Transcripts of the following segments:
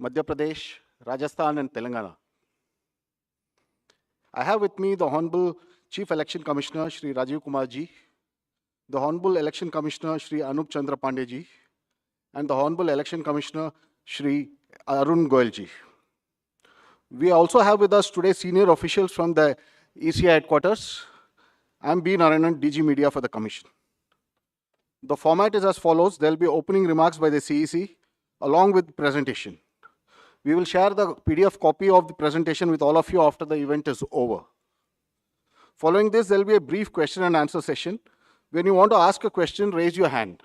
Madhya Pradesh, Rajasthan, and Telangana. I have with me the Honorable Chief Election Commissioner, Shri Rajiv Kumar Ji, the Honorable Election Commissioner, Shri Anup Chandra Pandey Ji, and the Honorable Election Commissioner, Shri Arun Goyal Ji. We also have with us today senior officials from the ECI headquarters. I'm B. Narayanan, DG Media for the Commission. The format is as follows. There will be opening remarks by the CEC along with presentation. We will share the PDF copy of the presentation with all of you after the event is over. Following this, there will be a brief question and answer session. When you want to ask a question, raise your hand.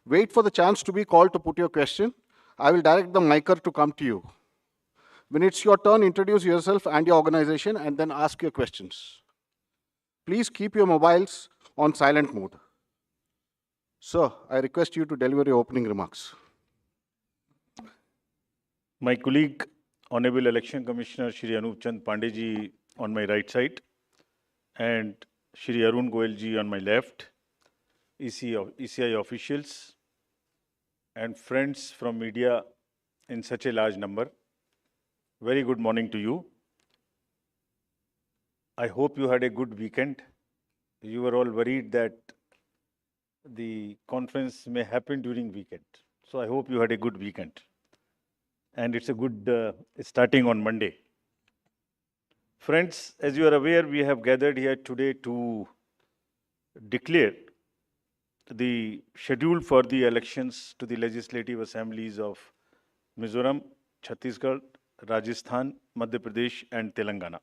Wait for the chance to be called to put your question. I will direct the micer to come to you. When it's your turn, introduce yourself and your organization and then ask your questions. Please keep your mobiles on silent mode. Sir, I request you to deliver your opening remarks. My colleague, Honorable Election Commissioner Shri Anup Chandra Pandey Ji on my right side and Shri Arun Goyal Ji on my left, ECI officials and friends from media in such a large number. Very good morning to you. I hope you had a good weekend. You were all worried that the conference may happen during weekend. So I hope you had a good weekend. And it's a good starting on Monday. Friends, as you are aware, we have gathered here today to declare the schedule for the elections to the legislative assemblies of Mizoram, Chhattisgarh, Rajasthan, Madhya Pradesh, and Telangana.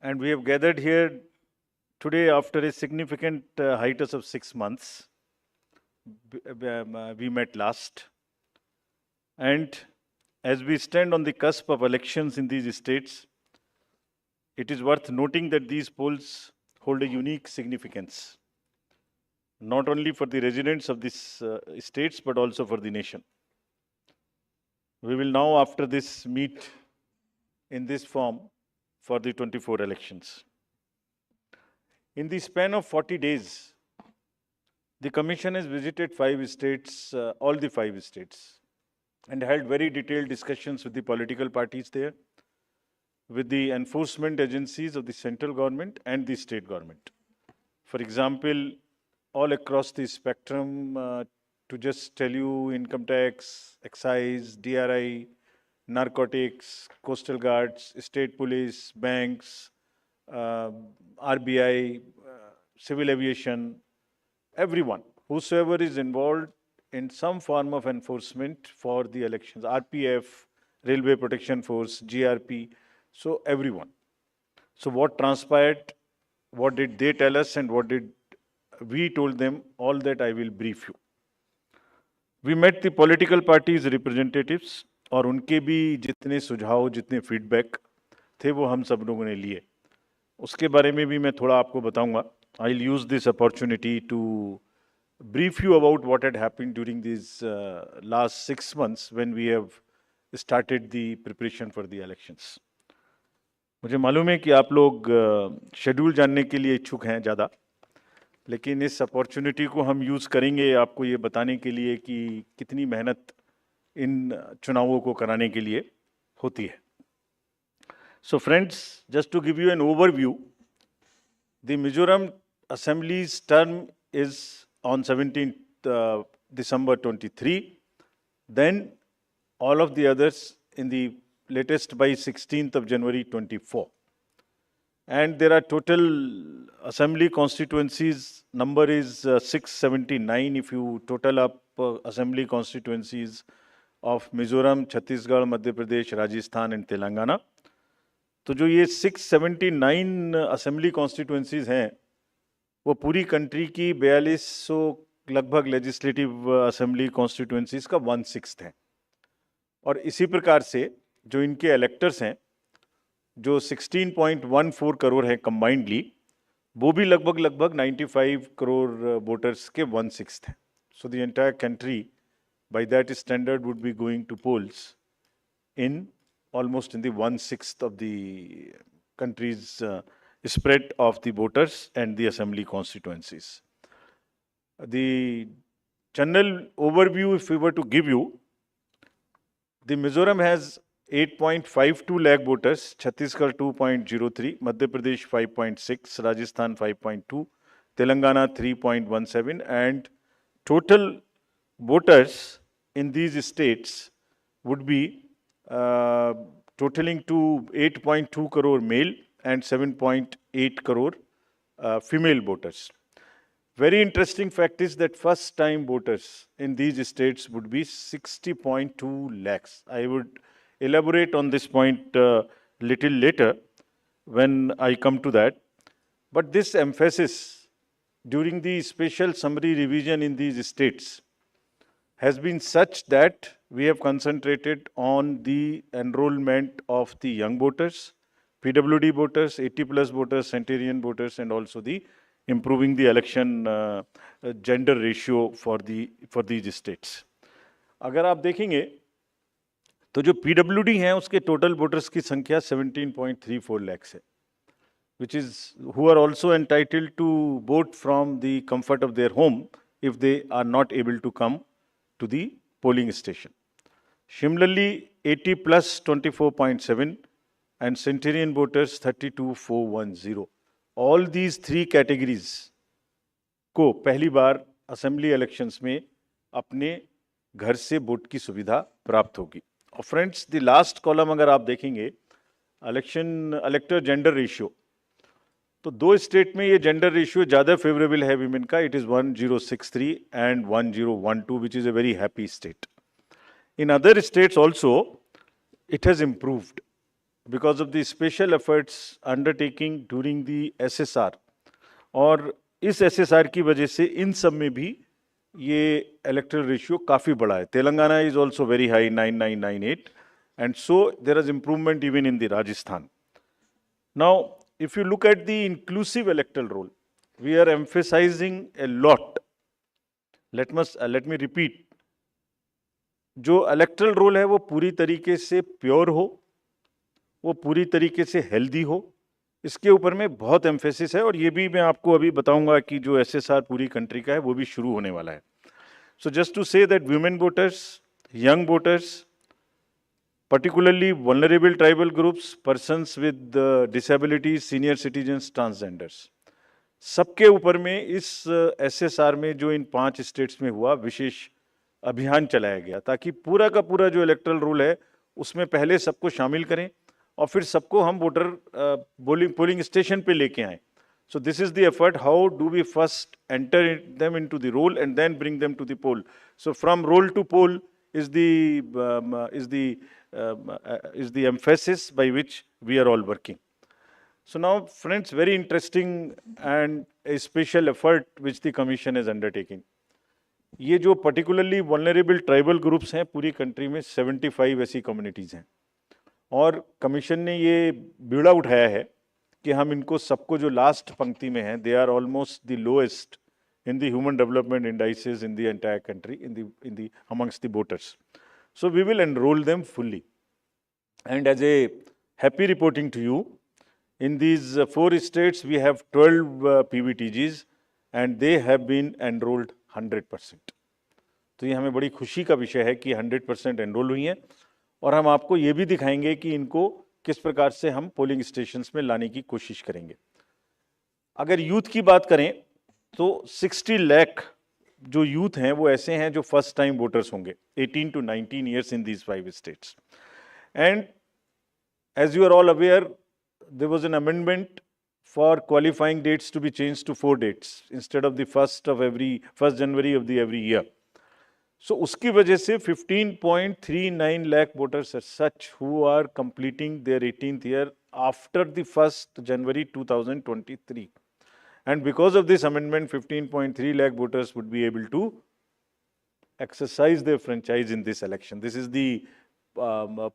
And we have gathered here today after a significant hiatus of 6 months. We met last. And as we stand on the cusp of elections in these states, it is worth noting that these polls hold a unique significance, not only for the residents of these states, but also for the nation. We will now, after this, meet in this form for the 24 elections. In the span of 40 days, the Commission has visited 5 states, all the 5 states, and held very detailed discussions with the political parties there, with the enforcement agencies of the central government and the state government. For example, all across the spectrum, to just tell you, income tax, excise, DRI, narcotics, coastal guards, state police, banks, RBI, civil aviation, everyone, whosoever is involved in some form of enforcement for the elections, RPF, Railway Protection Force, GRP, so everyone. So what transpired, what did they tell us and what did we told them, all that I will brief you. We met the political parties representatives और उनके भी जितने सुझाव, जितने feedback थे वो हम सब लोगों ने लिए. उसके बारे में भी मैं थोड़ा आपको बताऊंगा. I'll use this opportunity to brief you about what had happened during these last 6 months when we have started the preparation for the elections. मुझे मालूम है कि आप लोग शेड्यूल जानने के लिए इच्छुक हैं ज़्यादा, लेकिन इस अपॉर्चुनिटी को हम यूज़ करेंगे आपको ये बताने के लिए कि कितनी मेहनत इन चुनावों को कराने के लिए होती है. So friends, just to give you an overview, the Mizoram Assembly's term is on 17th December 23. Then all of the others in the latest by 16th of January 24. And there are total assembly constituencies, number is 679 if you total up assembly constituencies of Mizoram, Chhattisgarh, Madhya Pradesh, Rajasthan and Telangana. तो जो ये 679 assembly constituencies हैं वो पूरी country की 4200 लगभग legislative assembly constituencies का 1/6 है. और इसी प्रकार से जो इनके इलेक्टर्स हैं जो 16.14 करोड़ है कंबाइंडली, वो भी लगभग 95 करोड़ वोटर्स के 1/6 हैं. So the entire country by that standard would be going to polls in almost in the 1/6 of the country's spread of the voters and the assembly constituencies. The general overview, if we were to give you, The Mizoram has 8.52 lakh voters, Chhattisgarh 2.03, Madhya Pradesh 5.6, Rajasthan 5.2, Telangana 3.17, and total voters in these states would be totaling to 8.2 crore male and 7.8 crore female voters. Very interesting fact is that first time voters in these states would be 60.2 lakhs. I would elaborate on this point little later when I come to that. But this emphasis during the special summary revision in these states has been such that we have concentrated on the enrollment of the young voters, PWD voters, 80 plus voters, centenarian voters, and also the improving the election gender ratio for these states. अगर आप देखेंगे तो जो PWD हैं उसके total voters की संख्या 17.34 lakhs है, which is who are also entitled to vote from the comfort of their home if they are not able to come to the polling station. Similarly, 80 plus 24.7 and centenarian voters 32,410. All these three categories को पहली बार assembly elections में अपने घर से vote की सुविधा प्राप्त होगी. और फ्रेंड्स, द लास्ट कॉलम अगर आप देखेंगे इलेक्टर जेंडर रेशियो, तो दो स्टेट में ये जेंडर रेशियो ज़्यादा फेवरेबल है विमेन का. It is 1063 and 1012, which is a very happy state. In other states also it has improved because of the special efforts undertaking during the SSR. और इस SSR की वजह से इन सब में भी ये electoral ratio काफ़ी बड़ा है. Telangana is also very high, 9998, and so there is improvement even in the Rajasthan. Now, if you look at the inclusive electoral roll, we are emphasizing a lot. Let me repeat. जो electoral roll है वो पूरी तरीके से pure हो, वो पूरी तरीके से हेल्दी हो, इसके ऊपर में बहुत एम्फेसिस है. और ये भी मैं आपको अभी बताऊंगा कि जो एसएसआर पूरी कंट्री का है वो भी शुरू होने वाला है. So just to say that women voters, young voters, particularly vulnerable tribal groups, persons with disabilities, senior citizens, transgenders, सबके ऊपर में इस एसएसआर में जो इन 5 स्टेट्स में हुआ विशेष अभियान चलाया गया, ताकि पूरा का पूरा जो इलेक्टरल रूल है उसमें पहले सबको शामिल करें और फिर सबको हम वोटर पोलिंग स्टेशन पे लेके आए. So this is the effort. How do we first enter them into the roll and then bring them to the poll? So from roll to poll is the emphasis by which we are all working. So now, friends, very interesting and a special effort which the commission is undertaking. ये जो particularly vulnerable tribal groups हैं पूरी country में 75 ऐसी communities हैं, और commission ने ये बीड़ा उठाया है कि हम इनको सबको जो लास्ट पंक्ति में हैं, they are almost the lowest in the human development indices in the entire country in the amongst the voters. So we will enrol them fully. And as a happy reporting to you, in these 4 states we have 12 PVTGs and they have been enrolled 100%. तो ये हमें बड़ी खुशी का विषय है कि 100% enrol हुई हैं, और हम आपको ये भी दिखाएंगे कि इनको किस प्रकार से हम पोलिंग स्टेशंस में लाने की कोशिश करेंगे. अगर यूथ की बात करें तो 60 लाख जो यूथ हैं वो ऐसे हैं जो फर्स्ट टाइम वोटर्स होंगे 18 to 19 years in these 5 states. And as you are all aware, there was an amendment for qualifying dates to be changed to 4 dates instead of the 1st January of the every year. So उसकी वजह से 15.39 lakh voters as such who are completing their 18th year after the 1st January 2023. And because of this amendment, 15.3 lakh voters would be able to exercise their franchise in this election. This is the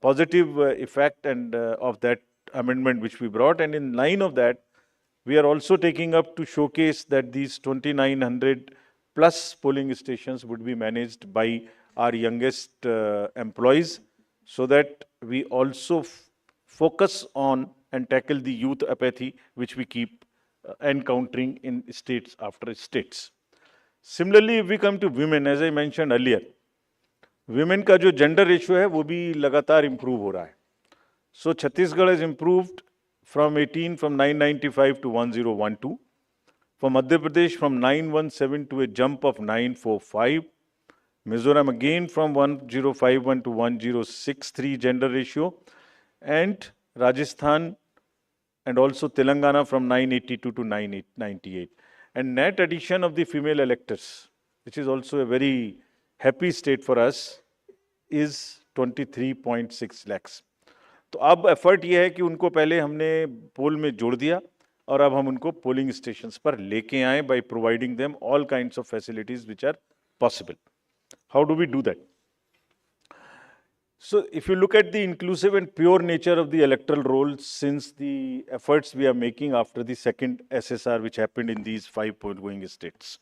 positive effect and of that amendment which we brought. And in line of that, we are also taking up to showcase that these 2,900 plus polling stations would be managed by our youngest employees, so that we also focus on and tackle the youth apathy which we keep encountering in states after states. Similarly, if we come to women, as I mentioned earlier, women का जो gender ratio है वो भी लगातार improve हो रहा है. So Chhattisgarh has improved from 18 from 995 to 1012. For Madhya Pradesh from 917 to a jump of 945. Mizoram again from 1051 to 1063 gender ratio. And Rajasthan and also Telangana from 982 to 998. And net addition of the female electors, which is also a very happy state for us, is 23.6 lakhs. तो अब effort ये है कि उनको पहले हमने पोल में जोड़ दिया और अब हम उनको पोलिंग स्टेशंस पर लेके आए by providing them all kinds of facilities which are possible. How do we do that? So if you look at the inclusive and pure nature of the electoral roll, since the efforts we are making after the second SSR which happened in these 5 going states,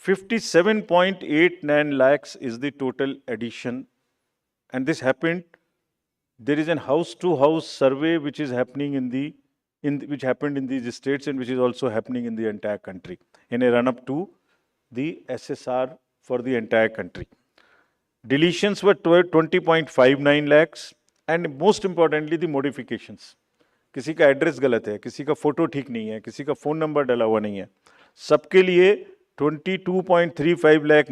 57.89 lakhs is the total addition, and this happened. There is an house-to-house survey which is happening which happened in these states and which is also happening in the entire country in a run-up to the SSR for the entire country. Deletions were 20.59 lakhs, and most importantly the modifications. किसी का address गलत है, किसी का photo ठीक नहीं है, किसी का फोन नंबर डाला हुआ नहीं है, सबके लिए 22.35 लाख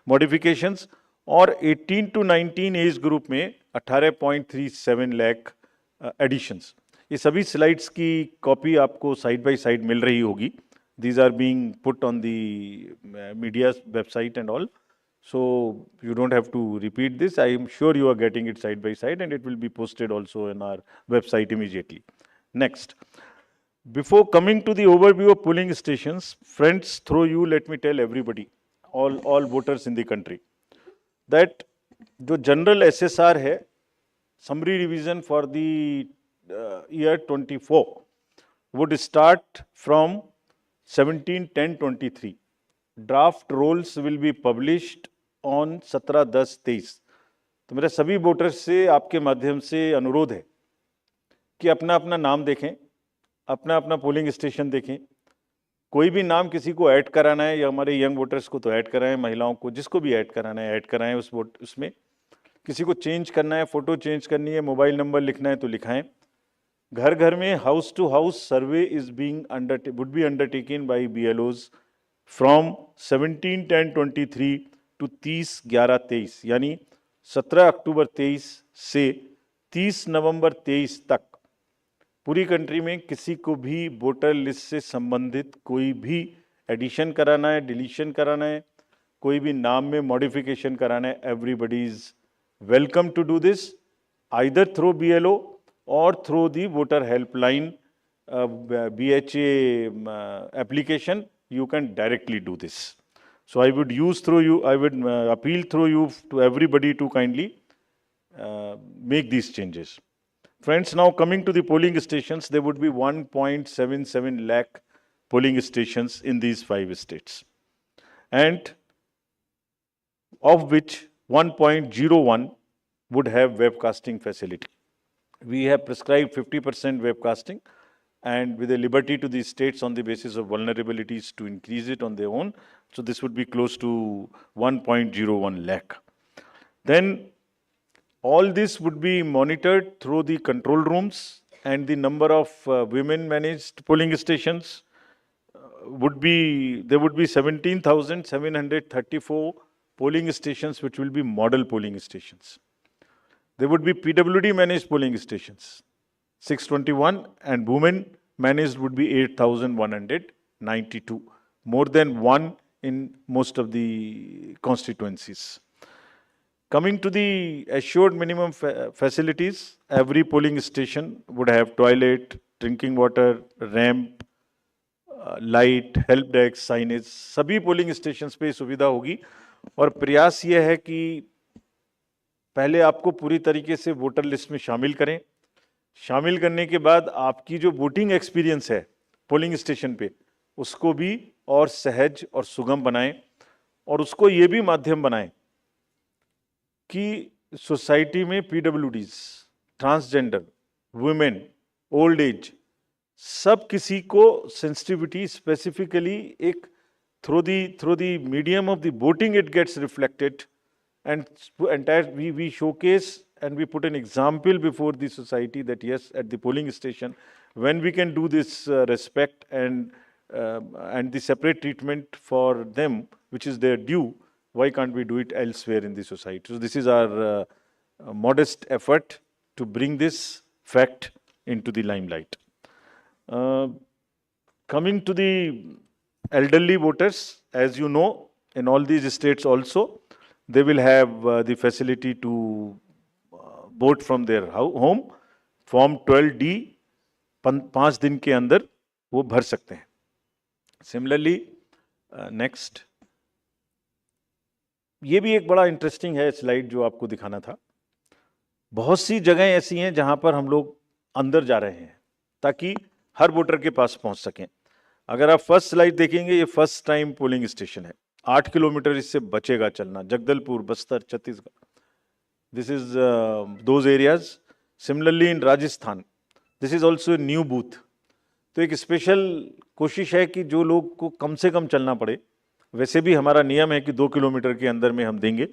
मॉडिफिकेशंस और 18 to 19 एज ग्रुप में 18.37 लाख एडिशंस. ये सभी स्लाइड्स की कॉपी आपको साइड बाय साइड मिल रही होगी. These are being put on the media's website and all. So you don't have to repeat this. I am sure you are getting it side by side, and it will be posted also in our website immediately. Next. Before coming to the overview of polling stations, friends, through you, let me tell everybody, all voters in the country, that the general SSR है, summary revision for the year 24 would start from 17/10/23. Draft rolls will be published on 17/10/23. तो मेरे सभी voters से आपके माध्यम से अनुरोध है कि अपना अपना नाम देखें, अपना अपना पोलिंग स्टेशन देखें. कोई भी नाम किसी को ऐड कराना है या हमारे यंग वोटर्स को तो ऐड कराएं, महिलाओं को जिसको भी ऐड कराना है ऐड कराएं उसमें. किसी को चेंज करना है, फोटो चेंज करनी है, मोबाइल नंबर लिखना है तो लिखाएं. घर घर में house to house survey would be undertaken by BLOs from 17/10/23 to 30/11/23, यानी 17 अक्टूबर 23 से 30 नवंबर 23 तक पूरी कंट्री में किसी को भी वोटर लिस्ट से संबंधित कोई भी एडिशन कराना है, डिलीशन कराना है, कोई भी नाम में मॉडिफिकेशन कराना है, everybody is welcome to do this either through BLO or through the voter helpline BHA application. You can directly do this. So I would appeal through you to everybody to kindly make these changes. Friends, now coming to the polling stations, there would be 1.77 lakh polling stations in these 5 states, and of which 1.01 would have webcasting facility. We have prescribed 50% webcasting, and with a liberty to the states on the basis of vulnerabilities to increase it on their own. So this would be close to 1.01 lakh. Then all this would be monitored through the control rooms, and the number of women managed polling stations there would be 17,734 polling stations which will be model polling stations. There would be PWD managed polling stations, 621, and women managed would be 8,192, more than one in most of the constituencies. Coming to the assured minimum facilities, every polling station would have toilet, drinking water, ramp, light, help desk, signage. सभी polling stations पे सुविधा होगी, और प्रयास ये है कि पहले आपको पूरी तरीके से वोटर लिस्ट में शामिल करें. शामिल करने के बाद आपकी जो वोटिंग एक्सपीरियंस है पोलिंग स्टेशन पे, उसको भी और सहज और सुगम बनाएं, और उसको ये भी माध्यम बनाएं कि सोसाइटी में PWDs, transgender, women, old age, सब किसी को सेंसिटिविटी स्पेसिफिकली एक through the medium of the voting it gets reflected and entire we showcase and we put an example before the society that yes, at the polling station, when we can do this respect and the separate treatment for them, which is their due, why can't we do it elsewhere in the society? So this is our modest effort to bring this fact into the limelight. Coming to the elderly voters, as you know, in all these states also, they will have the facility to vote from their home. Form 12D 5 दिन के अंदर वो भर सकते हैं. Similarly next, ये भी एक बड़ा इंटरेस्टिंग है स्लाइड जो आपको दिखाना था. बहुत सी जगह ऐसी हैं जहां पर हम लोग अंदर जा रहे हैं ताकि हर वोटर के पास पहुंच सकें. अगर आप फर्स्ट स्लाइड देखेंगे, ये फर्स्ट टाइम पोलिंग स्टेशन है. 8 किलोमीटर इससे बचेगा चलना. Jagdalpur, Bastar, Chhattisgarh, this is those areas. Similarly in Rajasthan, this is also new booth. तो एक स्पेशल कोशिश है कि जो लोग को कम से कम चलना पड़े. वैसे भी हमारा नियम है कि 2 किलोमीटर के अंदर में हम देंगे,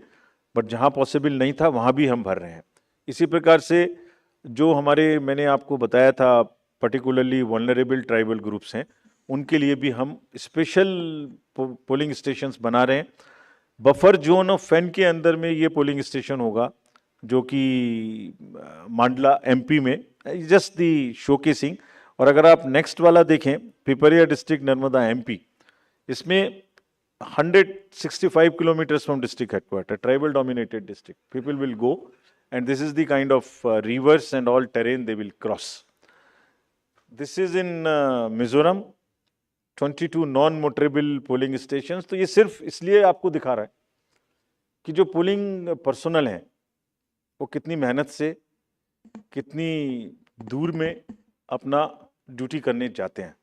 बट जहाँ पॉसिबल नहीं था वहाँ भी हम भर रहे हैं. इसी प्रकार से जो हमारे, मैंने आपको बताया था, पर्टिकुलरली वल्नरेबल ट्राइबल ग्रुप्स हैं, उनके लिए भी हम स्पेशल पोलिंग स्टेशंस बना रहे हैं. बफर जोन ऑफ फैन के अंदर में ये पोलिंग स्टेशन होगा, जो कि मांडला एमपी में, जस्ट दी शोकेसिंग. और अगर आप नेक्स्ट वाला देखें, पिपरिया डिस्ट्रिक्ट, नर्मदा एमपी, इसमें 165 kilometers from district headquarters, tribal dominated district. People will go and this is the kind of rivers and all terrain they will cross. This is in Mizoram, 22 non-motorable polling stations. तो ये सिर्फ इसलिए आपको दिखा रहा है कि जो पोलिंग पर्सनल हैं वो कितनी मेहनत से, कितनी दूर में अपना ड्यूटी करने जाते हैं.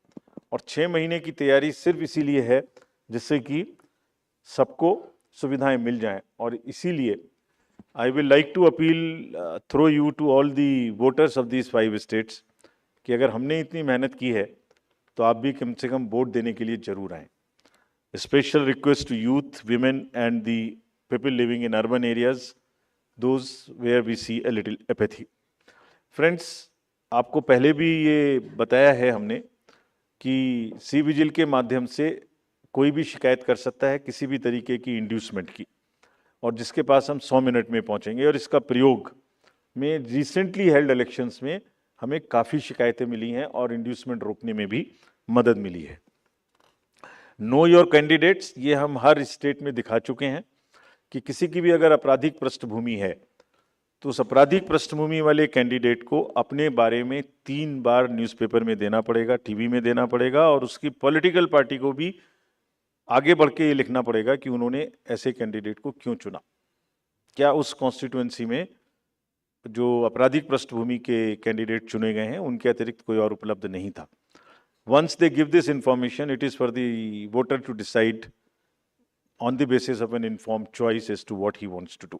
और 6 महीने की तैयारी सिर्फ इसीलिए है जिससे कि सबको सुविधाएं मिल जाएं. और इसीलिए I will like to appeal through you to all the voters of these 5 states कि अगर हमने इतनी मेहनत की है तो आप भी कम से कम वोट देने के लिए जरूर आएँ. Special request to youth, women and the people living in urban areas, those where we see a little apathy. Friends, आपको पहले भी ये बताया है हमने कि सी विजिल के माध्यम से कोई भी शिकायत कर सकता है किसी भी तरीके की इंड्यूसमेंट की, और जिसके पास हम 100 मिनट में पहुंचेंगे. और इसका प्रयोग में रिसेंटली हेल्ड इलेक्शंस में हमें काफ़ी शिकायतें मिली हैं और इंड्यूसमेंट रोकने में भी मदद मिली है. नो योर कैंडिडेट्स, ये हम हर स्टेट में दिखा चुके हैं कि किसी की भी अगर आपराधिक पृष्ठभूमि है तो उस आपराधिक पृष्ठभूमि वाले कैंडिडेट को अपने बारे में 3 बार न्यूज़पेपर में देना पड़ेगा, टीवी में देना पड़ेगा, और उसकी पॉलिटिकल पार्टी को भी आगे बढ़ के ये लिखना पड़ेगा कि उन्होंने ऐसे कैंडिडेट को क्यों चुना. क्या उस कॉन्स्टिट्यूएंसी में जो आपराधिक पृष्ठभूमि के कैंडिडेट चुने गए हैं उनके अतिरिक्त कोई और उपलब्ध नहीं था. Once they give this information, it is for the voter to decide on the basis of an informed choice as to what he wants to do.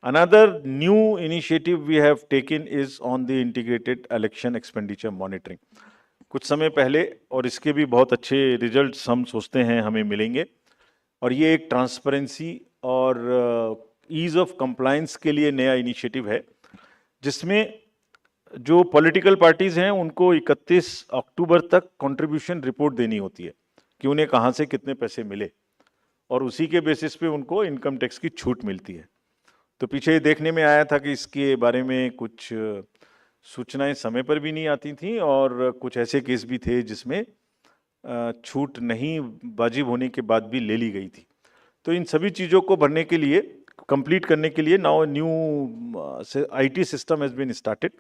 Another new initiative we have taken is on the integrated election expenditure monitoring. कुछ समय पहले, और इसके भी बहुत अच्छे results हम सोचते हैं हमें मिलेंगे, और ये एक ट्रांसपेरेंसी और ईज ऑफ कंप्लायंस के लिए नया इनिशिएटिव है, जिसमें जो पॉलिटिकल पार्टीज हैं उनको 31 अक्टूबर तक कंट्रीब्यूशन रिपोर्ट देनी होती है कि उन्हें कहाँ से कितने पैसे मिले, और उसी के बेसिस पे उनको इनकम टैक्स की छूट मिलती है. तो पीछे ये देखने में आया था कि इसके बारे में कुछ सूचनाएं समय पर भी नहीं आती थी, और कुछ ऐसे केस भी थे जिसमें छूट नहीं वाजिब होने के बाद भी ले ली गई थी. तो इन सभी चीज़ों को भरने के लिए, कंप्लीट करने के लिए, now new IT system has been started,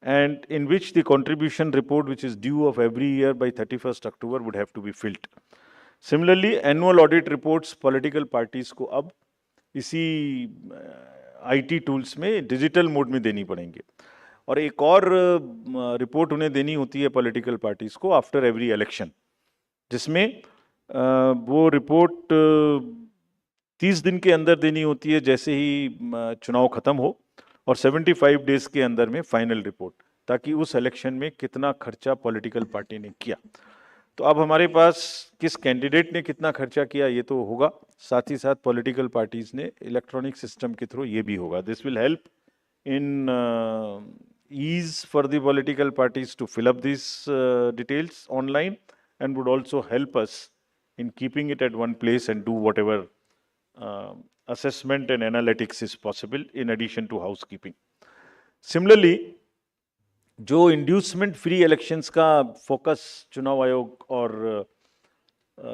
and in which the contribution report, which is due of every year by 31st October, would have to be filled. Similarly, annual audit reports political parties को अब इसी IT tools में digital mode में देनी पड़ेंगे. और एक और रिपोर्ट उन्हें देनी होती है पॉलिटिकल पार्टीज को आफ्टर एवरी इलेक्शन, जिसमें वो रिपोर्ट 30 दिन के अंदर देनी होती है जैसे ही चुनाव खत्म हो, और 75 डेज के अंदर में फाइनल रिपोर्ट, ताकि उस इलेक्शन में कितना खर्चा पॉलिटिकल पार्टी ने किया. तो अब हमारे पास किस कैंडिडेट ने कितना खर्चा किया ये तो होगा, साथ ही साथ पॉलिटिकल पार्टीज ने इलेक्ट्रॉनिक सिस्टम के थ्रू ये भी होगा. This will help in ease for the political parties to fill up these details online, and would also help us in keeping it at one place and do whatever assessment and analytics is possible in addition to housekeeping. Similarly, जो inducement free elections का focus चुनाव आयोग और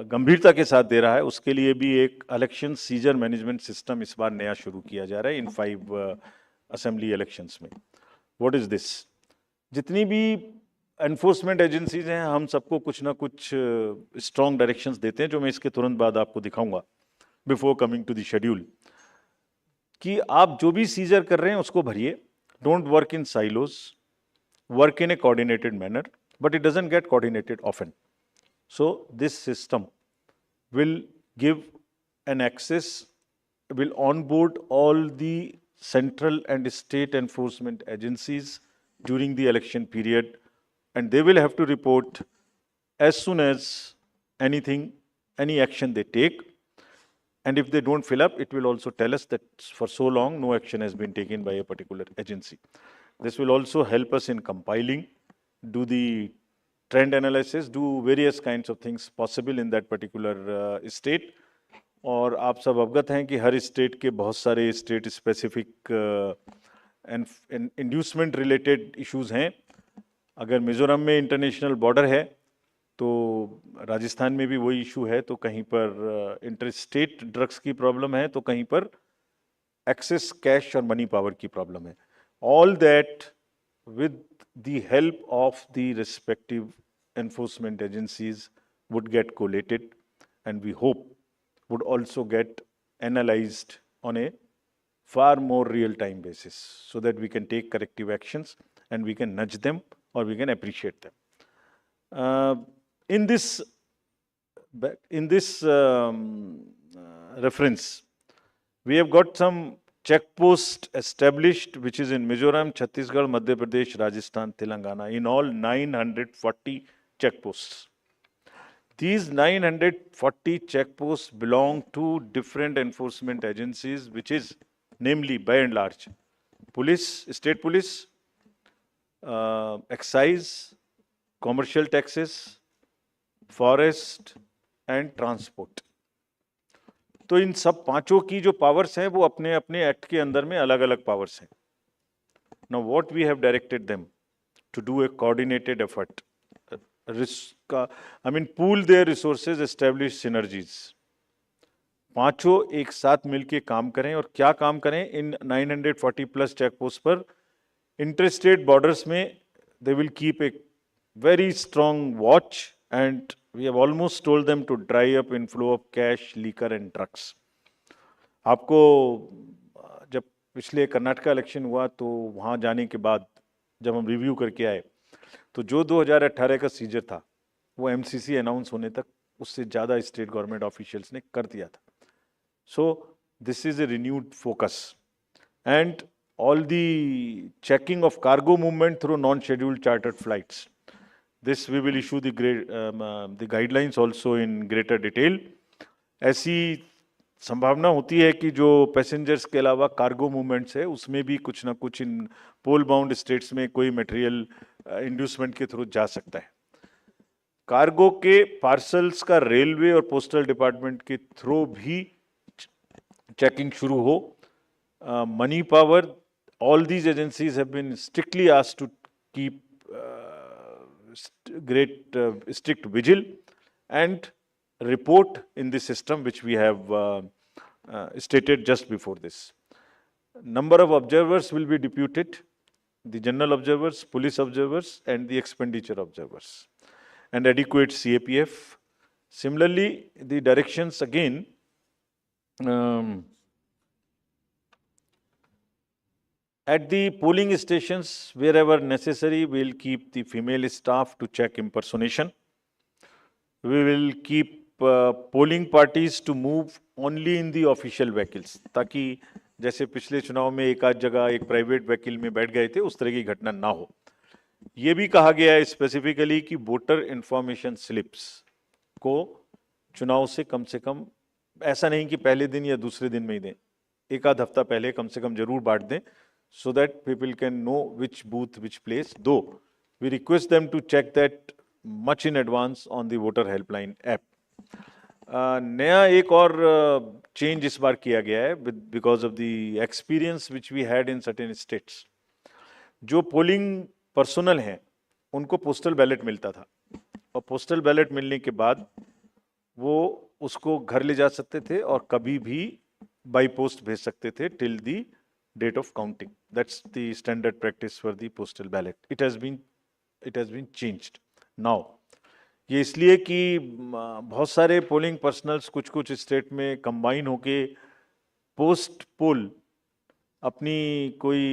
गंभीरता के साथ दे रहा है, उसके लिए भी एक इलेक्शन सीजर मैनेजमेंट सिस्टम इस बार नया शुरू किया जा रहा है इन 5 असेंबली इलेक्शंस में. What is this? जितनी भी एनफोर्समेंट एजेंसीज हैं, हम सबको कुछ ना कुछ स्ट्रॉन्ग डायरेक्शंस देते हैं, जो मैं इसके तुरंत बाद आपको दिखाऊंगा before coming to the schedule, कि आप जो भी सीजर कर रहे हैं उसको भरिए. Don't work in silos, work in a coordinated manner, but it doesn't get coordinated often. So this system will give an access, will onboard all the central and state enforcement agencies during the election period, and they will have to report as soon as any action they take. And if they don't fill up, it will also tell us that for so long no action has been taken by a particular agency. This will also help us in compiling, do the trend analysis, do various kinds of things possible in that particular state. और आप सब अवगत हैं कि हर state के बहुत सारे state specific inducement related issues हैं. अगर मिजोरम में इंटरनेशनल बॉर्डर है तो राजस्थान में भी वही इशू है, तो कहीं पर इंटर स्टेट ड्रग्स की प्रॉब्लम है, तो कहीं पर एक्सेस कैश और मनी पावर की प्रॉब्लम है. All that with the help of the respective enforcement agencies would get collated, and we hope would also get analyzed on a far more real-time basis, so that we can take corrective actions and we can nudge them or we can appreciate them. In this reference, we have got some check post established, which is in Mizoram, Chhattisgarh, Madhya Pradesh, Rajasthan, Telangana, in all 940 check posts. These 940 check posts belong to different enforcement agencies, which is namely, by and large, police, state police, excise, commercial taxes, forest and transport. तो इन सब पांचों की जो powers हैं वो अपने अपने act के अंदर में अलग अलग पावर्स हैं. Now what we have directed them to do a coordinated effort, pool their resources, establish synergies. पांचों एक साथ मिलके काम करें. और क्या काम करें? इन 940 प्लस चेक पोस्ट पर इंटरस्टेट बॉर्डर्स में they will keep a very strong watch, and we have almost told them to dry up inflow of cash, liquor and drugs. आपको जब पिछले कर्नाटका इलेक्शन हुआ तो वहाँ जाने के बाद जब हम रिव्यू करके आए तो जो 2018 का सीजर था वो एमसीसी अनाउंस होने तक उससे ज़्यादा स्टेट गवर्नमेंट ऑफिशियल्स ने कर दिया था. सो this is a renewed focus, and all the checking of cargo movement through non scheduled chartered flights. This we will issue the guidelines also in greater detail. ऐसी संभावना होती है कि जो पैसेंजर्स के अलावा कार्गो मूवमेंट्स है उसमें भी कुछ ना कुछ इन पोल बाउंड स्टेट्स में कोई मटेरियल इंड्यूसमेंट के थ्रू जा सकता है. कार्गो के पार्सल्स का रेलवे और पोस्टल डिपार्टमेंट के थ्रू भी चेकिंग शुरू हो. Money power, all these agencies have been strictly asked to keep strict vigil and report in the system, which we have stated just before this. Number of observers will be deputed, the general observers, police observers and the expenditure observers, and adequate CAPF. Similarly, the directions again at the polling stations, wherever necessary, we will keep the female staff to check impersonation. We will keep polling parties to move only in the official vehicles, ताकि जैसे पिछले चुनाव में एक आध जगह एक private vehicle में बैठ गए थे उस तरह की घटना ना हो. ये भी कहा गया है स्पेसिफिकली कि वोटर इंफॉर्मेशन स्लिप्स को चुनाव से कम ऐसा नहीं कि पहले दिन या दूसरे दिन में ही दें, एक आध हफ्ता पहले कम से कम जरूर बांट दें, so that people can know which booth, which place. Though we request them to check that much in advance on the voter helpline app. नया एक और चेंज इस बार किया गया है because of the experience which we had in certain states. जो polling personal हैं उनको पोस्टल बैलेट मिलता था, और पोस्टल बैलेट मिलने के बाद वो उसको घर ले जा सकते थे और कभी भी बाई पोस्ट भेज सकते थे till the date of counting. That's the standard practice for the postal ballot. It has been changed now. ये इसलिए कि बहुत सारे पोलिंग पर्सनल्स कुछ स्टेट में कंबाइन होके पोस्ट पोल अपनी कोई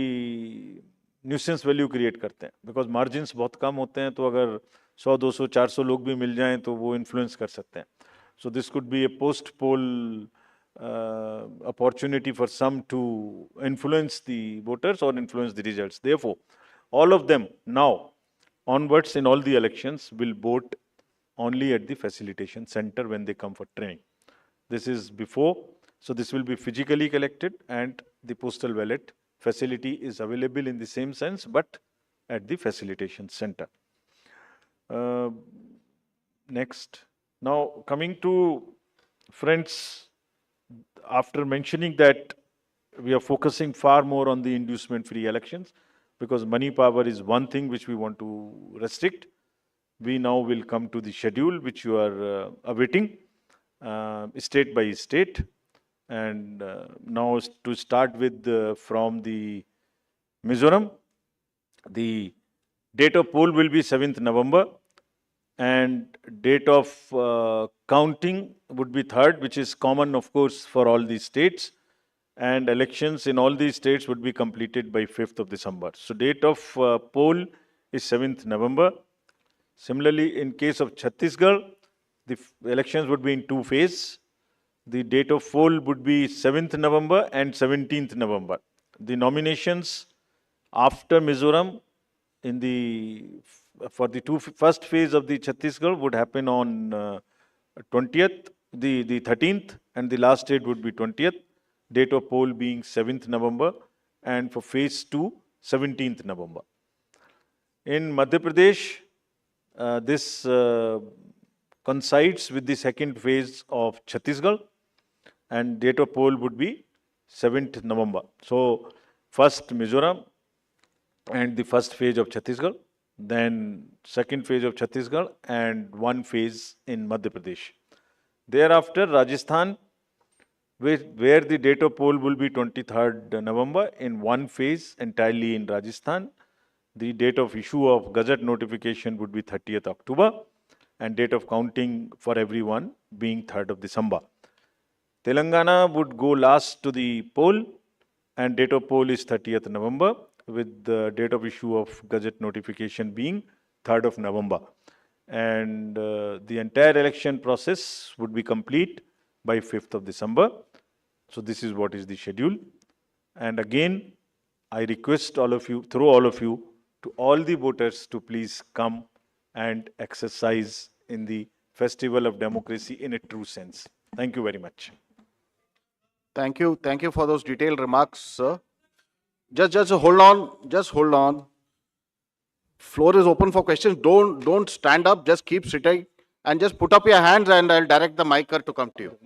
न्यूसेंस वैल्यू क्रिएट करते हैं, बिकॉज मार्जिन्स बहुत कम होते हैं, तो अगर 100, 200, 400 लोग भी मिल जाएं तो वो इन्फ्लुएंस कर सकते हैं. So this could be A post pole opportunity for some to influence the voters or influence the results. Therefore, all of them now onwards in all the elections will vote only at the facilitation center when they come for training. This is before, so this will be physically collected, and the postal ballot facility is available in the same sense, but at the facilitation center. Next, now coming to friends, after mentioning that we are focusing far more on the inducement-free elections, because money power is one thing which we want to restrict, we now will come to the schedule which you are awaiting, state by state. And now to start with from the Mizoram, the date of poll will be 7th November. And date of counting would be 3rd, which is common, of course, for all these states. And elections in all these states would be completed by 5th of December. So date of poll is 7th November. Similarly, in case of Chhattisgarh, the elections would be in 2 phases. The date of poll would be 7th November and 17th November. The nominations after Mizoram in the for the first phase of the Chhattisgarh would happen on 20th, the 13th, and the last date would be 20th. Date of poll being 7th November, and for phase 2, 17th November. In Madhya Pradesh, this coincides with the second phase of Chhattisgarh, and date of poll would be 7th November. So, first Mizoram and the first phase of Chhattisgarh, then second phase of Chhattisgarh, and one phase in Madhya Pradesh. Thereafter, Rajasthan, where the date of poll will be 23rd November in one phase entirely in Rajasthan. The date of issue of Gazette notification would be 30th October, and date of counting for everyone being 3rd of December. Telangana would go last to the poll, and date of poll is 30th November, with the date of issue of Gazette notification being 3rd of November. And the entire election process would be complete by 5th of December. So this is what is the schedule. And again, I request all of you, through all of you, to all the voters to please come and exercise in the festival of democracy in a true sense. Thank you very much. Thank you. Thank you for those detailed remarks, sir. Just hold on. Just hold on. Floor is open for questions. Don't stand up. Just keep sitting and just put up your hands, and I'll direct the micer to come to you.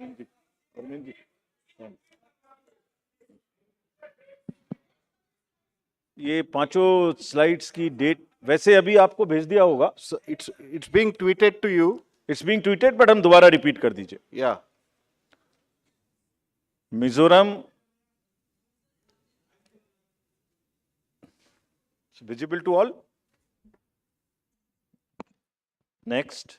ये पांचों slides की date वैसे अभी आपको भेज दिया होगा. So it's being tweeted to you. It's being tweeted, but हम दोबारा रिपीट कर दीजिए. Yeah. Mizoram, visible to all. Next.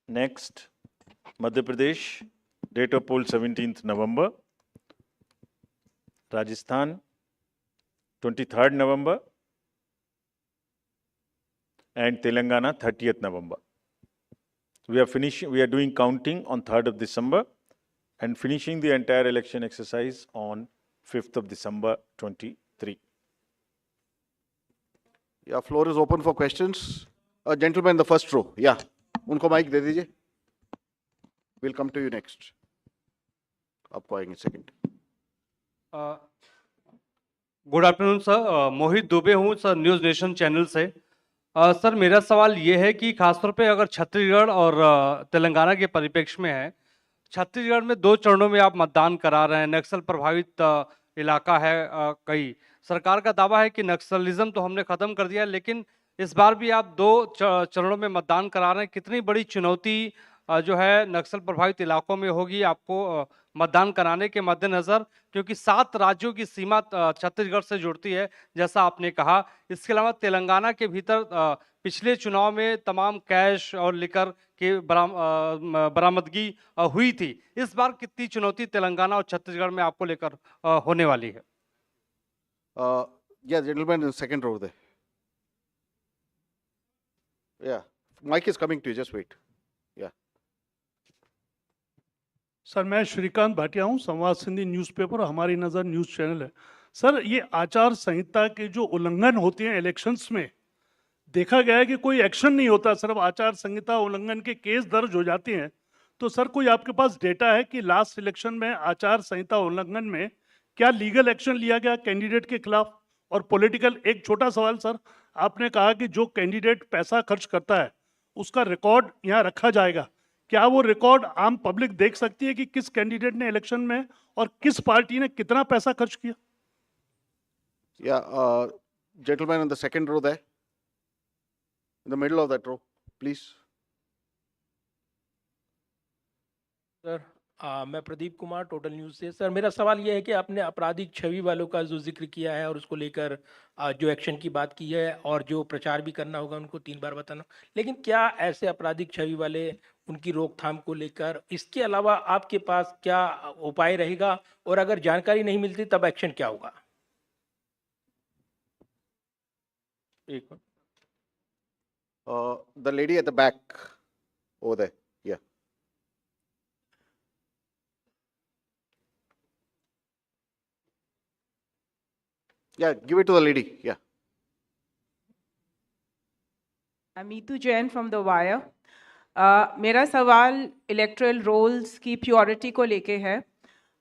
Madhya Pradesh, date of poll 17th November. Rajasthan, 23rd November. And Telangana, 30th November. We are doing counting on 3rd of December and finishing the entire election exercise on 5th of December 23. Yeah, floor is open for questions. Gentleman, the first row. Yeah, उनको mic दे दीजिए. We'll come to you next. आपको आएंगे second. Good afternoon sir, मोहित दुबे हूँ sir, news nation channel से। Sir मेरा सवाल ये है कि खासतौर पे अगर छत्तीसगढ़ और तेलंगाना के परिप्रेक्ष्य में है, छत्तीसगढ़ में 2 चरणों में आप मतदान करा रहे हैं, नक्सल प्रभावित इलाका है कई। सरकार का दावा है कि नक्सलिज्म तो हमने खत्म कर दिया है, लेकिन इस बार भी आप 2 चरणों में मतदान करा रहे हैं। कितनी बड़ी चुनौती जो है नक्सल प्रभावित इलाकों में होगी आपको मतदान कराने के मद्देनजर, क्योंकि 7 राज्यों की सीमा छत्तीसगढ़ से जुड़ती है जैसा आपने कहा। इसके अलावा तेलंगाना के भीतर पिछले चुनाव में तमाम कैश और लिकर की बरामदगी हुई थी। इस बार कितनी चुनौती तेलंगाना और छत्तीसगढ़ में आपको लेकर होने वाली है? Yeah, gentleman in the second row there. Yeah, mic is coming to you. Just wait. Yeah. Sir मैं श्रीकांत भाटिया हूँ, संवाद सिंधी न्यूज़पेपर, हमारी नज़र न्यूज़ चैनल है। सर ये आचार संहिता के जो उल्लंघन होते हैं इलेक्शंस में, देखा गया है कि कोई एक्शन नहीं होता, सिर्फ आचार संहिता उल्लंघन के केस दर्ज हो जाते हैं। तो सर कोई आपके पास डेटा है कि लास्ट इलेक्शन में आचार संहिता उल्लंघन में क्या लीगल एक्शन लिया गया कैंडिडेट के खिलाफ? और पॉलिटिकल, एक छोटा सवाल सर, आपने कहा कि जो कैंडिडेट पैसा खर्च करता है उसका रिकॉर्ड यहाँ रखा जाएगा, क्या वो रिकॉर्ड आम पब्लिक देख सकती है कि किस कैंडिडेट ने इलेक्शन में और किस पार्टी ने कितना पैसा खर्च किया? Yeah, gentleman in the second row there. In the middle of that row, please. Sir मैं प्रदीप कुमार, टोटल न्यूज़ से। सर मेरा सवाल ये है कि आपने आपराधिक छवि वालों का जो जिक्र किया है और उसको लेकर जो एक्शन की बात की है और जो प्रचार भी करना होगा उनको 3 बार बताना, लेकिन क्या ऐसे आपराधिक छवि वाले, उनकी रोकथाम को लेकर इसके अलावा आपके पास क्या उपाय रहेगा, और अगर जानकारी नहीं मिलती तब एक्शन क्या होगा? एक minute. The lady at the back over there. Yeah. Yeah, give it to the lady. Yeah. I'm Meetu Jain from The Wire. मेरा सवाल इलेक्ट्रल रोल्स की प्योरिटी को लेके है।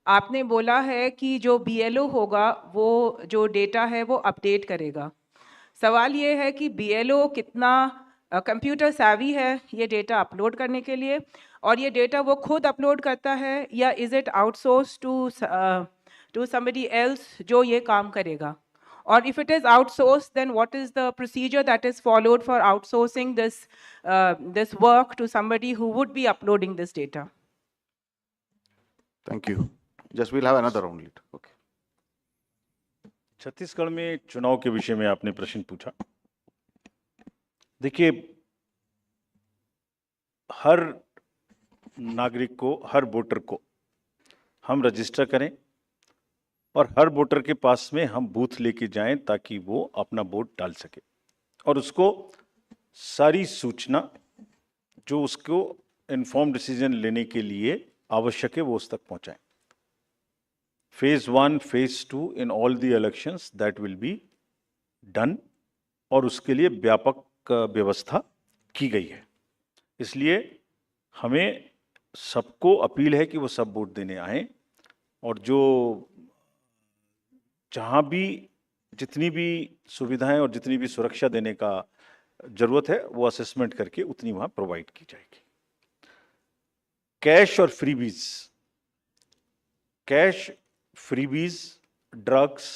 आपने बोला है कि जो BLO होगा वो जो डेटा है वो अपडेट करेगा। सवाल ये है कि BLO कितना कंप्यूटर savvy है ये डेटा अपलोड करने के लिए, और ये डेटा वो खुद अपलोड करता है या is it outsource to somebody else जो ये काम करेगा? Or if it is outsourced, then what is the procedure that is followed for outsourcing this work to somebody who would be uploading this data? Thank you. Just we'll have another round later. Okay. Chhattisgarh में चुनाव के विषय में आपने प्रश्न पूछा। देखिए, हर नागरिक को, हर वोटर को हम रजिस्टर करें और हर वोटर के पास में हम बूथ लेके जाएं ताकि वो अपना वोट डाल सके, और उसको सारी सूचना जो उसको इन्फॉर्म डिसीजन लेने के लिए आवश्यक है वो उस तक पहुंचाएं। Phase 1, Phase 2 in all the elections that will be done, और उसके लिए व्यापक व्यवस्था की गई है। इसलिए हमें सबको अपील है कि वो सब वोट देने आएं, और जो जहाँ भी जितनी भी सुविधाएं और जितनी भी सुरक्षा देने का जरूरत है वो असेसमेंट करके उतनी वहाँ प्रोवाइड की जाएगी। कैश और freebies, cash, freebies, drugs,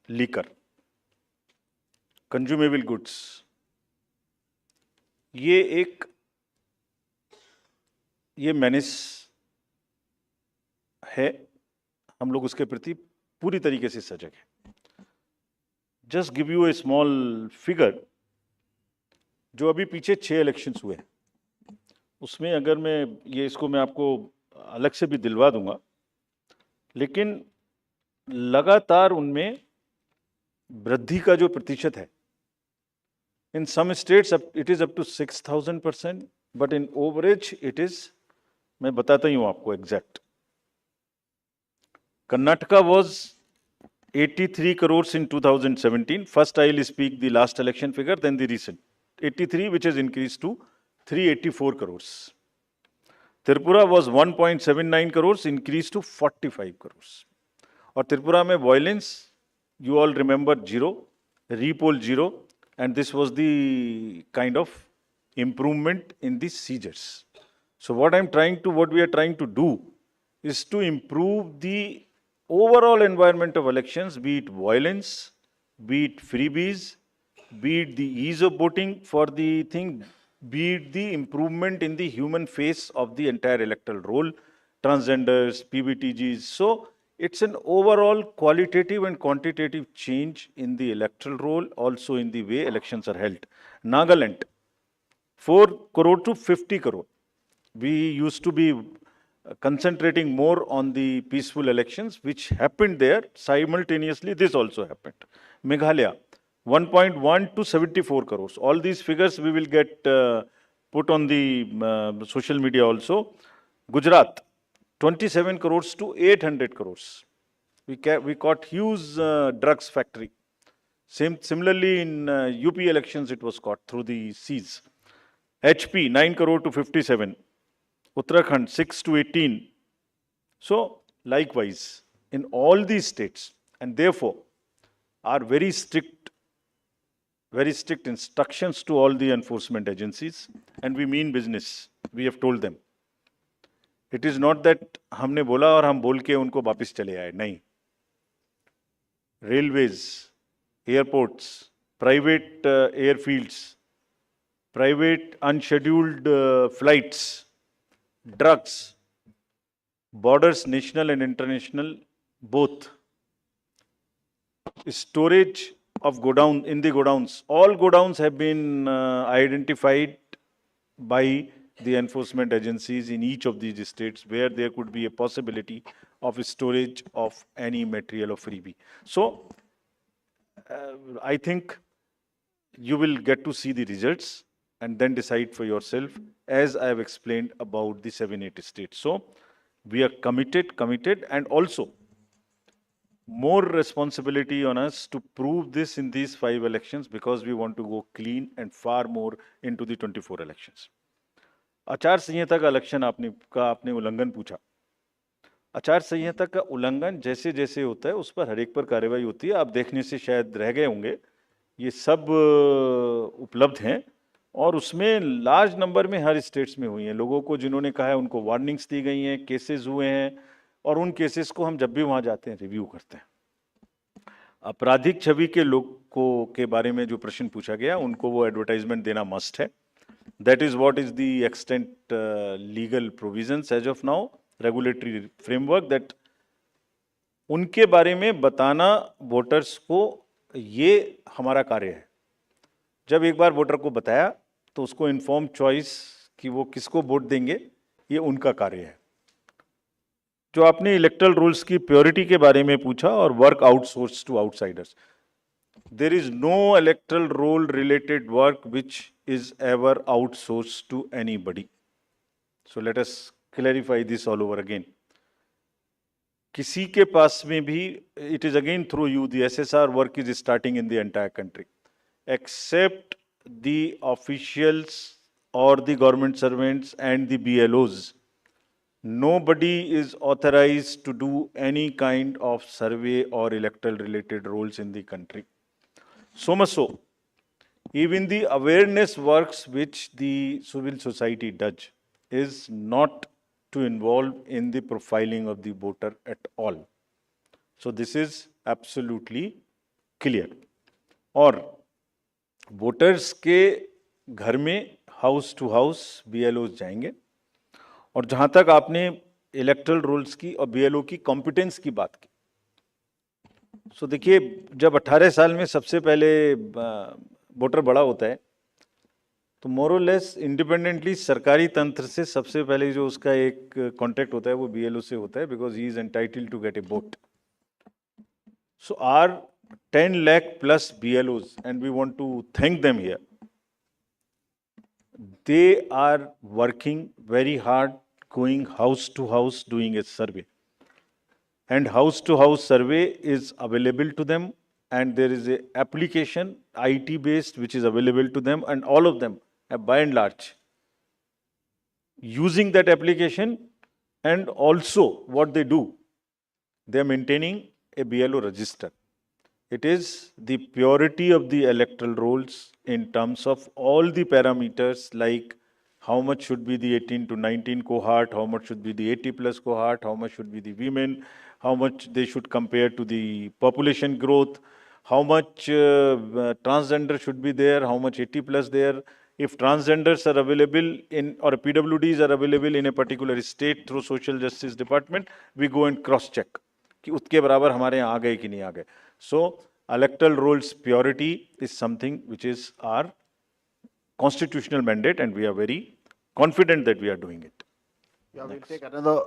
liquor, consumable goods, ये मेनेस है। हम लोग उसके प्रति पूरी तरीके से सजग हैं। Just give U A small figure, जो अभी पीछे 6 इलेक्शंस हुए हैं उसमें अगर मैं आपको अलग से भी दिलवा दूंगा, लेकिन लगातार उनमें वृद्धि का जो प्रतिशत है, in some states it is up to 6000%, but in average it is, मैं बताता ही हूं आपको exact. Karnataka was 83 crores in 2017. First, I will speak the last election figure, then the recent. 83, which has increased to 384 crores. Tripura was 1.79 crores, increased to 45 crores. और त्रिपुरा में violence, you all remember, 0, repoll 0, and this was the kind of improvement in the seizures. So what we are trying to do is to improve the overall environment of elections, be it violence, be it freebies, be it the ease of voting for the thing, be it the improvement in the human face of the entire electoral roll, transgenders, PBTGs. So it's an overall qualitative and quantitative change in the electoral roll, also in the way elections are held. Nagaland, 4 crore to 50 crore. We used to be concentrating more on the peaceful elections, which happened there. Simultaneously, this also happened. Meghalaya, 1.1 to 74 crores. All these figures we will get put on the social media also. Gujarat, 27 crores to 800 crores. We caught huge drugs factory. Similarly, in UP elections, it was caught through the seas. HP, 9 crore to 57. Uttarakhand, 6 to 18. So, likewise, in all these states, and therefore, are very strict instructions to all the enforcement agencies, and we mean business. We have told them. It is not that हमने बोला और हम बोल के उनको वापस चले आए, नहीं. Railways, airports, private airfields, private unscheduled flights, drugs, borders, national and international, both. Storage of in the godowns. All godowns have been identified by the enforcement agencies in each of these states where there could be a possibility of storage of any material of freebie. So, I think you will get to see the results and then decide for yourself, as I have explained about the 7-8 states. So, we are committed, and also more responsibility on us to prove this in these 5 elections, because we want to go clean and far more into the 24 elections. आचार संहिता का election आपने उल्लंघन पूछा. आचार संहिता का उल्लंघन जैसे जैसे होता है उस पर हर एक पर कार्रवाई होती है. आप देखने से शायद रह गए होंगे, ये सब उपलब्ध हैं और उसमें लार्ज नंबर में हर स्टेट्स में हुई हैं. लोगों को जिन्होंने कहा है उनको वार्निंग्स दी गई हैं, केसेस हुए हैं, और उन केसेस को हम जब भी वहाँ जाते हैं रिव्यू करते हैं. आपराधिक छवि के लोगों के बारे में जो प्रश्न पूछा गया, उनको वो एडवर्टाइजमेंट देना मस्ट है. That is what is the extent legal provisions as of now, regulatory framework, that उनके बारे में बताना वोटर्स को, ये हमारा कार्य है. जब एक बार वोटर को बताया तो उसको इन्फॉर्म चॉइस कि वो किसको वोट देंगे, ये उनका कार्य है. जो आपने इलेक्टरल रूल्स की प्योरिटी के बारे में पूछा और work outsource to outsiders, there is no electoral roll related work which is ever outsourced to anybody. So let us clarify this all over again. किसी के पास में भी, it is again through you, the SSR work is starting in the entire country, except the officials or the government servants and the BLOs. Nobody is authorized to do any kind of survey or electoral related roles in the country. So much so, even the awareness works which the civil society does is not to involve in the profiling of the voter at all. So this is absolutely clear. और voters के घर में house to house BLOs जाएंगे. और जहां तक आपने electoral roles की और BLO की कॉम्पिटेंस की बात की, सो देखिए, जब 18 साल में सबसे पहले वोटर बड़ा होता है तो मोर और लेस इंडिपेंडेंटली सरकारी तंत्र से सबसे पहले जो उसका एक कॉन्ट्रैक्ट होता है वो BLO से होता है, because he is entitled to get a vote. So are 10 lakh plus BLOs, and we want to thank them here. They are working very hard, going house to house, doing a survey. and house to house survey is available to them, and there is a application IT based which is available to them, and all of them have by and large using that application. And also what they do, they are maintaining a BLO register. It is the purity of the electoral rolls in terms of all the parameters, like how much should be the 18 to 19 cohort, how much should be the 80 plus cohort, how much should be the women, how much they should compare to the population growth, how much transgender should be there, how much 80 plus there. If transgenders are available in, or PWDs are available in a particular state through social justice department, we go and cross check कि उसके बराबर हमारे यहाँ आ गए कि नहीं आ गए. So electoral rolls purity is something which is our constitutional mandate, and we are very confident that we are doing it. Yeah, we'll take another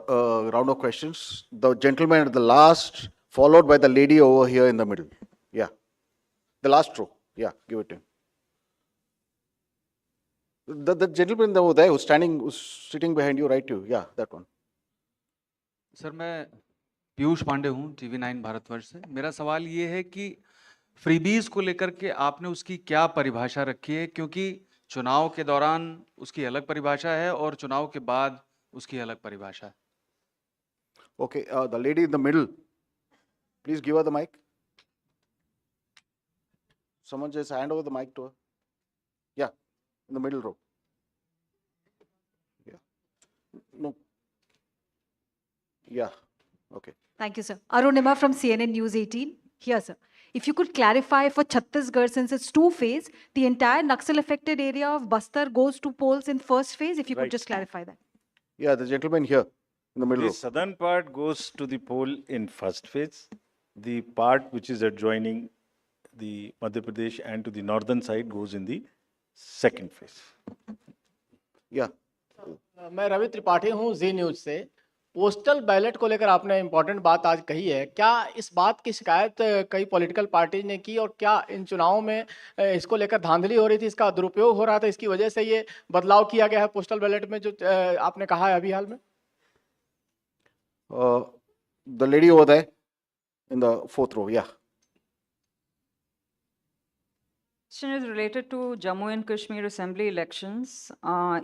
round of questions. The gentleman at the last, followed by the lady over here in the middle. Yeah. The last row. Yeah, give it to him. The gentleman over there who's sitting behind you, right to, yeah, that one. Sir मैं पीयूष पांडे हूँ TV9 Bharatvarsh से. मेरा सवाल ये है कि freebies को लेकर के आपने उसकी क्या परिभाषा रखी है, क्योंकि चुनाव के दौरान उसकी अलग परिभाषा है और चुनाव के बाद उसकी अलग परिभाषा है. Okay, the lady in the middle. Please give her the mic. Someone just hand over the mic to her. Yeah, in the middle row. Yeah. No. Yeah. Okay. Thank you, sir. Arunima from CNN News 18. Here, sir. If you could clarify for Chhattisgarh, since it's two-phase, the entire Naxal-affected area of Bastar goes to polls in first phase. If you could Right. just clarify that. Yeah, the gentleman here in the middle The row. southern part goes to the poll in first phase. The part which is adjoining the Madhya Pradesh and to the northern side goes in the second phase. Yeah. मैं रवि त्रिपाठी हूँ जी news से. Postal ballot को लेकर आपने important बात आज कही है. क्या इस बात की शिकायत कई पॉलिटिकल पार्टी ने की, और क्या इन चुनावों में इसको लेकर धांधली हो रही थी, इसका दुरुपयोग हो रहा था, इसकी वजह से ये बदलाव किया गया है पोस्टल बैलेट में, जो आपने कहा है अभी हाल में? The lady over there in the fourth row. Yeah. Question is related to Jammu and Kashmir Assembly elections.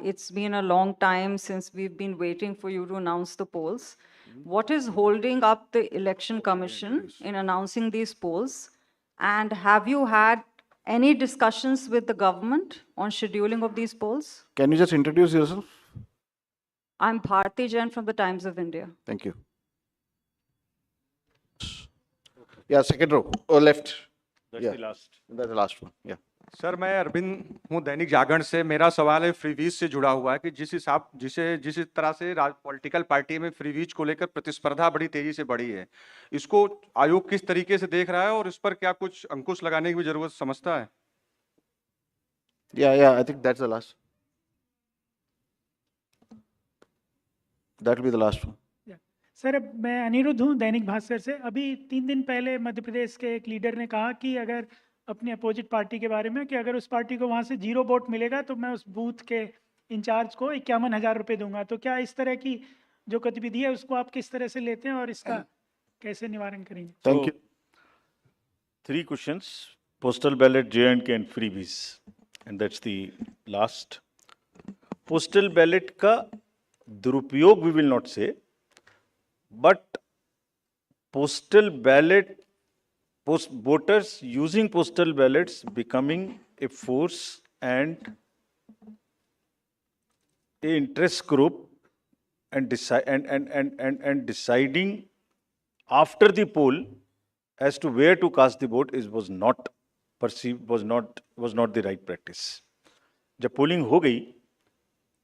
It's been a long time since we've been waiting for you to announce the polls. What is holding up the Election Commission in announcing these polls? And have you had any discussions with the government on scheduling of these polls? Can you just introduce yourself? I'm Bharti Jain from the Times of India. Thank you. Yeah, second row, or left. That's Yeah. the last. That's the last one. Yeah. Sir मैं अरविंद हूँ दैनिक जागरण से. मेरा सवाल है freebies से जुड़ा हुआ है कि जिस तरह से पॉलिटिकल पार्टी में फ्रीवीज को लेकर प्रतिस्पर्धा बड़ी तेजी से बढ़ी है, इसको आयोग किस तरीके से देख रहा है और इस पर क्या कुछ अंकुश लगाने की भी जरूरत समझता है? Yeah, I think that's the last. That will be the last one. Sir मैं अनिरुद्ध हूँ दैनिक भास्कर से. अभी 3 दिन पहले मध्य प्रदेश के एक लीडर ने कहा कि अगर अपनी अपोजिट पार्टी के बारे में कि अगर उस पार्टी को वहाँ से 0 वोट मिलेगा तो मैं उस बूथ के इंचार्ज को 51,000 रुपये दूंगा. तो क्या इस तरह की जो गतिविधि है उसको आप किस तरह से लेते हैं और इसका कैसे निवारण करेंगे? Thank you. 3 questions: postal ballot, J&K, and freebies, and that's the last. Postal ballot का दुरुपयोग we will not say, but postal ballot, voters using postal ballots becoming a force and a interest group and deciding after the poll as to where to cast the vote was not perceived, was not the right practice. जब polling हो गई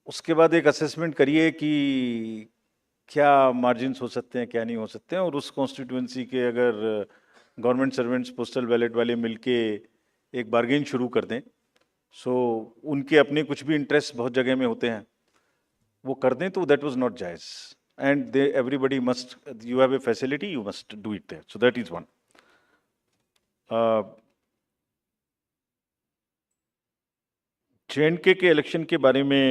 उसके बाद एक assessment करिए कि क्या margins हो सकते हैं, क्या नहीं हो सकते हैं, और उस कॉन्स्टिट्यूएंसी के अगर गवर्नमेंट सर्वेंट्स पोस्टल बैलेट वाले मिलके एक बार्गेन शुरू कर दें, सो उनके अपने कुछ भी इंटरेस्ट बहुत जगह में होते हैं, वो कर दें, तो दैट वाज नॉट जायज़. And they everybody must, you have a facility, you must do it there. So that is one. J&K के इलेक्शन के बारे में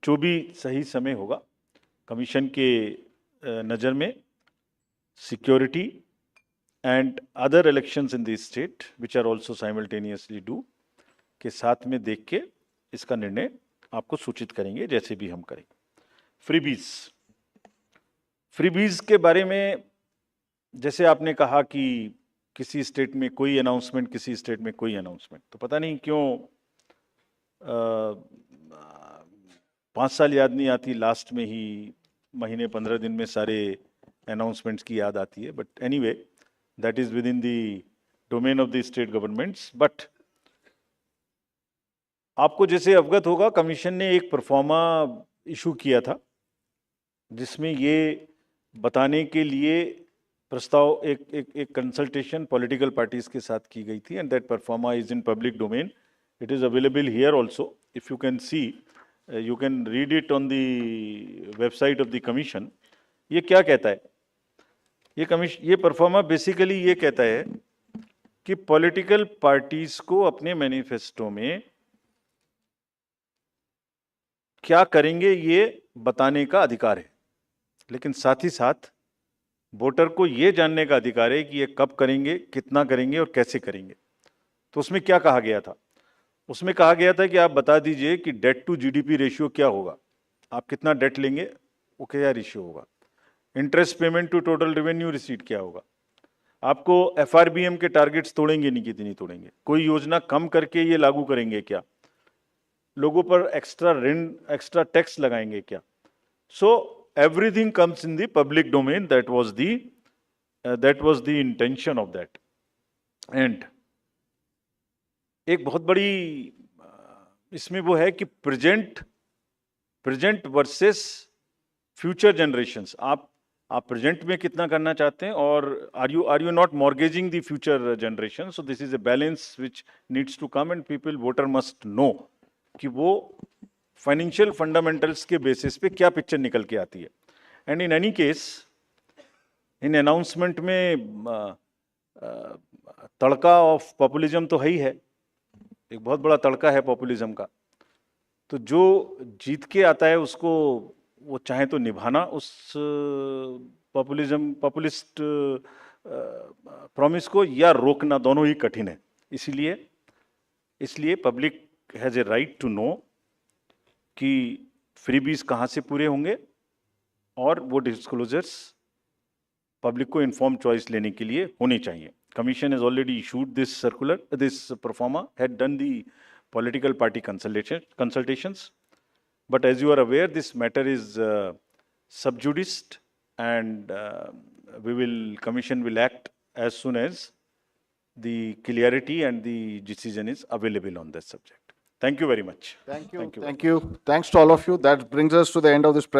जो भी सही समय होगा कमीशन के नज़र में security and other elections in the state which are also simultaneously do के साथ में देख के इसका निर्णय आपको सूचित करेंगे जैसे भी हम करेंगे। फ्रीबीज के बारे में जैसे आपने कहा कि किसी स्टेट में कोई अनाउंसमेंट, किसी स्टेट में कोई अनाउंसमेंट, तो पता नहीं क्यों 5 साल याद नहीं आती, लास्ट में ही महीने 15 दिन में सारे अनाउंसमेंट्स की याद आती है। But anyway that is with in the domain of the state governments. But आपको जैसे अवगत होगा कमीशन ने एक परफॉर्मा इशू किया था जिसमें ये बताने के लिए प्रस्ताव एक कंसल्टेशन पॉलिटिकल पार्टीज के साथ की गई थी and that pro forma is in public domain. It is available here also, if you can see, you can read it on the website of the commission. ये क्या कहता है? ये परफॉर्मा बेसिकली ये कहता है कि पॉलिटिकल पार्टीज को अपने मैनिफेस्टो में क्या करेंगे ये बताने का अधिकार है, लेकिन साथ ही साथ वोटर को ये जानने का अधिकार है कि ये कब करेंगे, कितना करेंगे और कैसे करेंगे। तो उसमें क्या कहा गया था? उसमें कहा गया था कि आप बता दीजिए कि डेट टू जीडीपी रेशियो क्या होगा, आप कितना डेट लेंगे, वो क्या रेशियो होगा, interest payment to total revenue receipt क्या होगा, आपको एफआरबीएम के टारगेट्स तोड़ेंगे नहीं, कितनी तोड़ेंगे, कोई योजना कम करके ये लागू करेंगे क्या, लोगों पर एक्स्ट्रा ऋण, एक्स्ट्रा टैक्स लगाएंगे क्या। सो everything comes in the public domain. That was the intention of that. And एक बहुत बड़ी इसमें वो है कि प्रेजेंट वर्सेस फ्यूचर जनरेशंस। आप प्रेजेंट में कितना करना चाहते हैं और are you not mortgaging the future generation. So this is a balance which needs to come and people, voter must know कि वो फाइनेंशियल फंडामेंटल्स के बेसिस पे क्या पिक्चर निकल के आती है। And in any case in announcement में तड़का ऑफ पॉपुलिज्म तो है ही है, एक बहुत बड़ा तड़का है पॉपुलिज्म का। तो जो जीत के आता है उसको वो चाहे तो निभाना उस पॉपुलिस्ट प्रॉमिस को, या रोकना, दोनों ही कठिन है। इसलिए public has a right to know कि फ्रीबीज कहाँ से पूरे होंगे और वो डिस्क्लोजर्स पब्लिक को इन्फॉर्म चॉइस लेने के लिए होने चाहिए। Commission has already issued this circular, this proforma had done the political party consultations, but as you are aware this matter is sub judice and commission will act as soon as the clarity and the decision is available on this subject. Thank you very much. Thank you. Thanks to all of you. That brings us to the end of this